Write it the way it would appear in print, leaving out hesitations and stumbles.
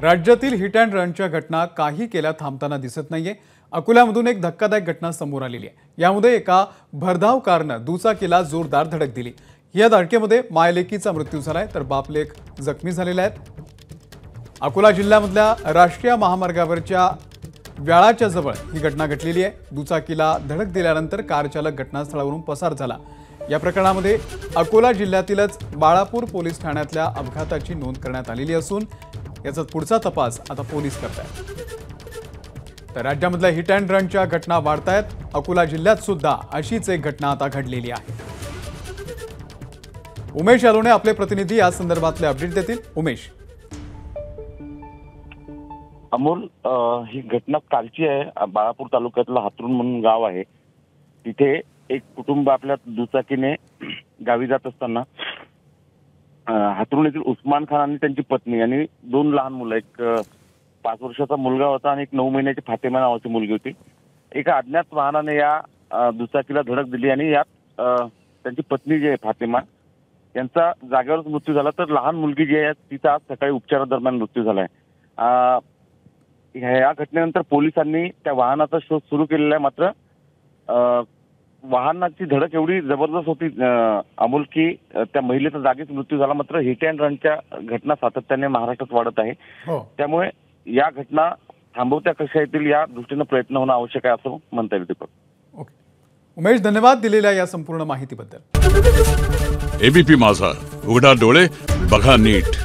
राज्यातील hit and रनच्या घटना काही केल्या थांबताना दिसत नाहीये। अकोल्यामधून एक धक्कादायक घटना समोर आलेली आहे। यामध्ये एका भरधाव कारनं दुचाकीला जोरदार धडक दिली। या धडकेमध्ये मायलेकीचा मृत्यू झालाय तर बापलेक जखमी झालेले आहेत। अकोला जिल्ह्यामधल्या राष्ट्रीय महामार्गावरच्या व्याळाच्या जवळ ही घटना घडलेली आहे। दुचाकीला धडक दिल्यानंतर कार चालक घटनास्थळावरून पसार झाला। या प्रकरणामध्ये अकोला जिल्ह्यातीलच बाळापूर पोलीस ठाण्यातल्या अपघाताची नोंद करण्यात आलेली असून याचा पुढचा तपास आता पोलीस करतायत। तर राज्यामधल्या हिट अँड रनच्या घटना वाढतायत। अकोला जिल्ह्यात सुद्धा अशीच एक घटना आता घडलेली आहे। उमेश यालोने आपले प्रतिनिधी या संदर्भातले अपडेट देतील। उमेश। अमोल, ही घटना कालची आहे। बाळापूर तालुक्यातलं हातरून म्हणून गाव आहे। तिथे एक कुटुंब आपल्या दुचाकीने गावी जात असताना हातरून येथील उस्मान खान आणि त्यांची पत्नी आणि दोन लहान मुलं, एक 5 वर्षाचा मुलगा होता आणि एक 9 महिन्याची फातेमा नावाची मुलगी होती। एका अज्ञात वाहनाने या दुचाकीला धडक दिली आणि यात त्यांची पत्नी जी आहे फातेमा यांचा जागेवरच मृत्यू झाला, तर लहान मुलगी जी आहे तिचा आज सकाळी उपचारादरम्यान मृत्यू झालाय। या घटनेनंतर पोलिसांनी त्या वाहनाचा शोध सुरू केलेला आहे। मात्र वाहनाची धडक एवढी जबरदस्त होती अमोल की त्या महिलेचा जागीच मृत्यू झाला। मात्र हिट अँड रनच्या घटना सातत्याने महाराष्ट्रात वाढत आहे। त्यामुळे या घटना थांबवत्या कशा येतील या दृष्टीने प्रयत्न होणं आवश्यक आहे असं म्हणता येईल। दीपक। ओके उमेश, धन्यवाद दिलेल्या या संपूर्ण माहितीबद्दल। एबीपी माझा, उघडा डोळे बघा नीट।